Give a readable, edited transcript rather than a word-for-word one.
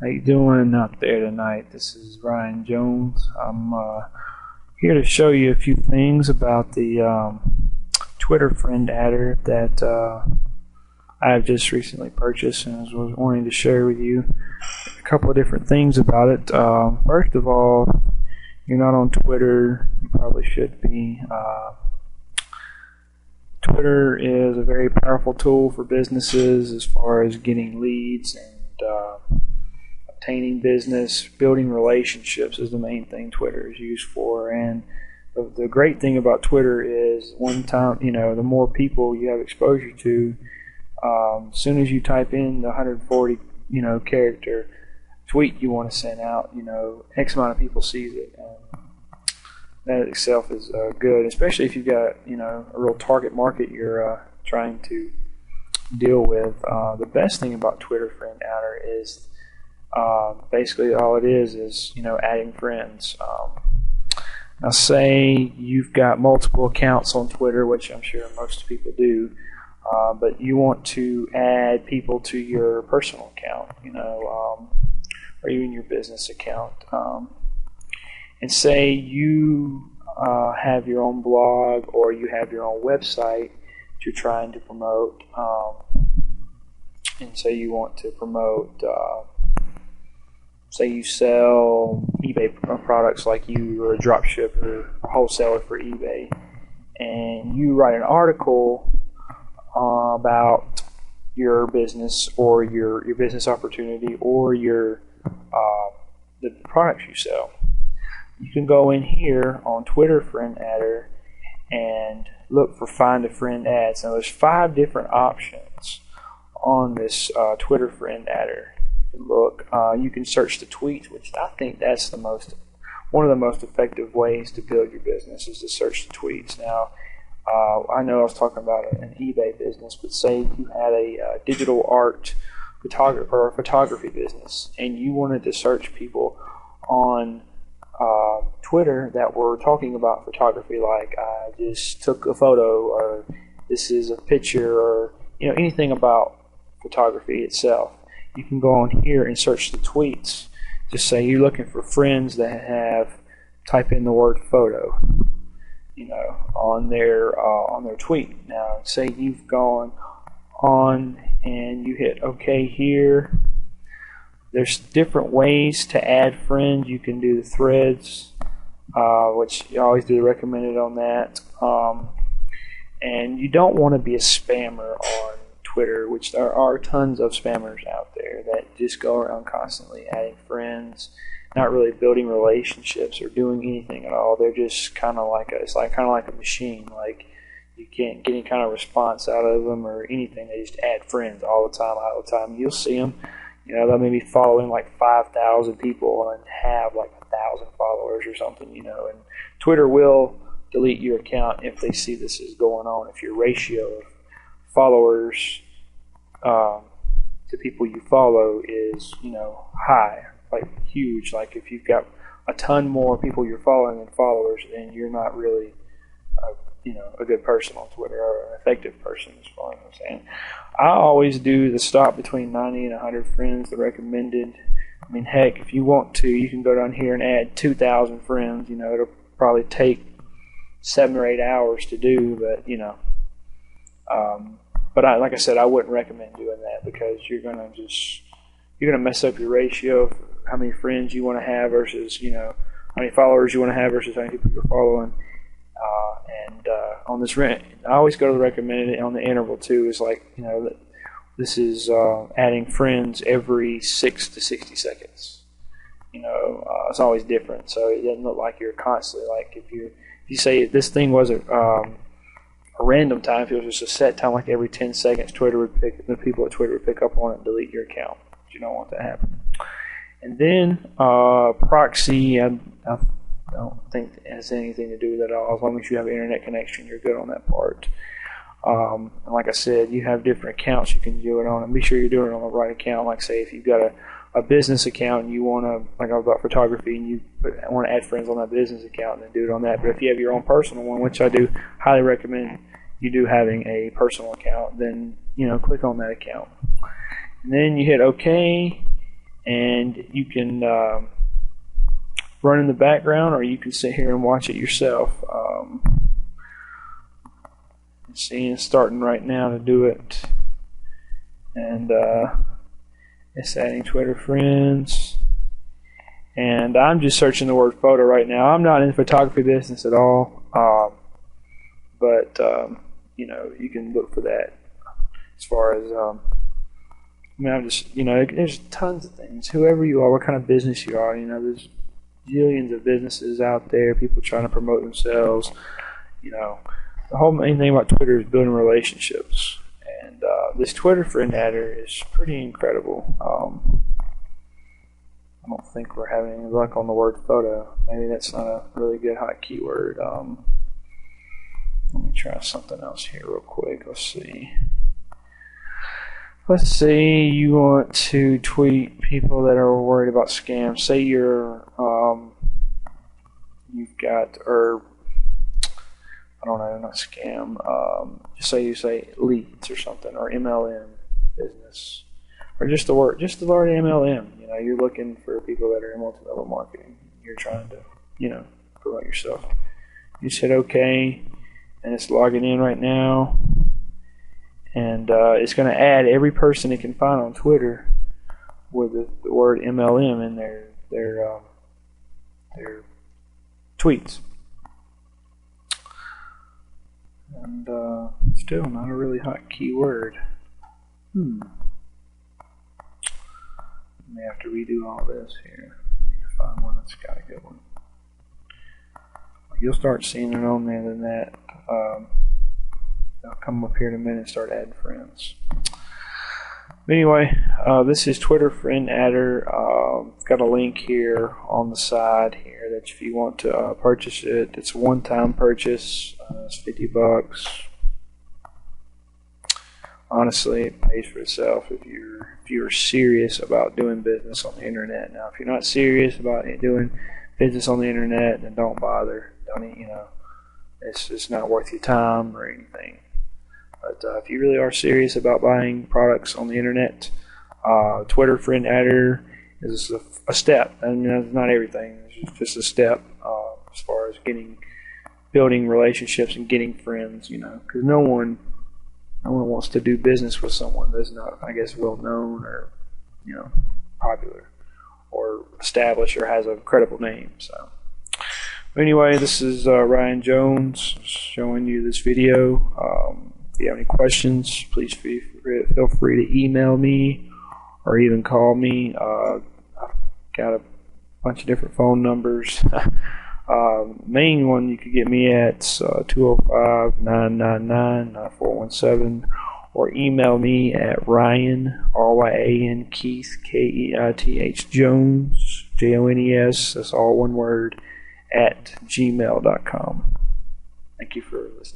How you doing out there tonight? This is Ryan Jones. I'm here to show you a few things about the Twitter friend adder that I have just recently purchased and was wanting to share with you a couple of different things about it. First of all, you're not on Twitter, you probably should be. Twitter is a very powerful tool for businesses as far as getting leads and obtaining business. Building relationships is the main thing Twitter is used for. And the great thing about Twitter is the more people you have exposure to, as soon as you type in the 140 character tweet you want to send out, X amount of people sees it. That itself is good, especially if you've got a real target market you're trying to deal with. The best thing about Twitter friend adder is basically all it is adding friends. Now, say you've got multiple accounts on Twitter, which I'm sure most people do, but you want to add people to your personal account, or even your business account. And say you have your own blog or you have your own website that you're trying to promote, and say you want to promote, say you sell eBay products, like you're a drop shipper or wholesaler for eBay, and you write an article about your business or your business opportunity or the products you sell. You can go in here on Twitter friend adder and look for find a friend ads. Now there's 5 different options on this Twitter friend adder. You can search the tweets, which I think that's one of the most effective ways to build your business is to search the tweets. Now I know I was talking about an eBay business, but say you had a digital art photography business and you wanted to search people on Twitter that were talking about photography, like I just took a photo, or this is a picture, or anything about photography itself. You can go on here and search the tweets. Just say you're looking for friends that type in the word photo, on their tweet. Now, say you've gone on and you hit OK here. There's different ways to add friends. You can do the threads, which you always do recommended on that. And you don't want to be a spammer on Twitter, which there are tons of spammers out there that just go around constantly adding friends, not really building relationships or doing anything at all. They're just kind of like a machine. Like you can't get any kind of response out of them or anything. They just add friends all the time. You'll see them. They'll maybe following like 5,000 people and have like 1,000 followers or something, and Twitter will delete your account if they see this is going on. If your ratio of followers to people you follow is, high, like huge, like if you've got a ton more people you're following than followers, then you're not really a good person on Twitter, or an effective person, as far as I'm saying. I always do the stop between 90 and 100 friends, the recommended. I mean, heck, if you want to, you can go down here and add 2,000 friends. It'll probably take 7 or 8 hours to do, but like I said, I wouldn't recommend doing that, because you're gonna mess up your ratio of how many friends you want to have versus how many followers you want to have versus how many people you're following. On this rent, I always go to the recommended. On the interval too, is like this is adding friends every 6 to 60 seconds. It's always different, so it doesn't look like you're constantly, like if you say this thing wasn't a random time, if it was just a set time, like every 10 seconds, the people at Twitter would pick up on it and delete your account. But you don't want that to happen. And then proxy, I don't think it has anything to do with it at all. As long as you have an internet connection, you're good on that part. And like I said, you have different accounts you can do it on, and be sure you're doing it on the right account. Like, say, if you've got a business account and you want to, like I was about photography, and you want to add friends on that business account, then do it on that. But if you have your own personal one, which I do highly recommend you do having a personal account, then click on that account. And then you hit OK, and you can run in the background, or you can sit here and watch it yourself. See, it's starting right now to do it, and it's adding Twitter friends. And I'm just searching the word photo right now. I'm not in the photography business at all, but you know, you can look for that. As far as I mean, I'm just, you know, there's tons of things. Whoever you are, what kind of business you are, you know, there's zillions of businesses out there. People trying to promote themselves. You know, the whole main thing about Twitter is building relationships. And this Twitter friend adder is pretty incredible. I don't think we're having any luck on the word photo. Maybe that's not a really good hot keyword. Let me try something else here real quick. Let's see. Let's say you want to tweet people that are worried about scams. Say you've got, or I don't know, not scam. Just say you say leads or something, or MLM business. Or just the word MLM. You know, you're looking for people that are in multi-level marketing. You're trying to, you know, promote yourself. You said okay, and it's logging in right now, and it's going to add every person it can find on Twitter with the word MLM in their tweets. And still not a really hot keyword. May have to redo all this here. I need to find one that's got a good one. You'll start seeing it on there than that. I'll come up here in a minute and start adding friends. But anyway, this is Twitter friend adder. Got a link here on the side here that if you want to purchase it, it's a one-time purchase. It's $50. Honestly, it pays for itself if you're serious about doing business on the internet. Now, if you're not serious about doing business on the internet, then don't bother. Don't, you know, it's just not worth your time or anything. But if you really are serious about buying products on the internet, Twitter friend adder is a step. I mean, it's not everything. It's just a step as far as building relationships and getting friends. You know, because no one wants to do business with someone that's not, I guess, well known or, you know, popular or established or has a credible name. So, anyway, this is Ryan Jones showing you this video. If you have any questions, please feel free to email me or even call me. I've got a bunch of different phone numbers. Main one you could get me at 205-999-9417, or email me at Ryan, R-Y-A-N, Keith, K-E-I-T-H, Jones, J-O-N-E-S, that's all one word, at gmail.com. Thank you for listening.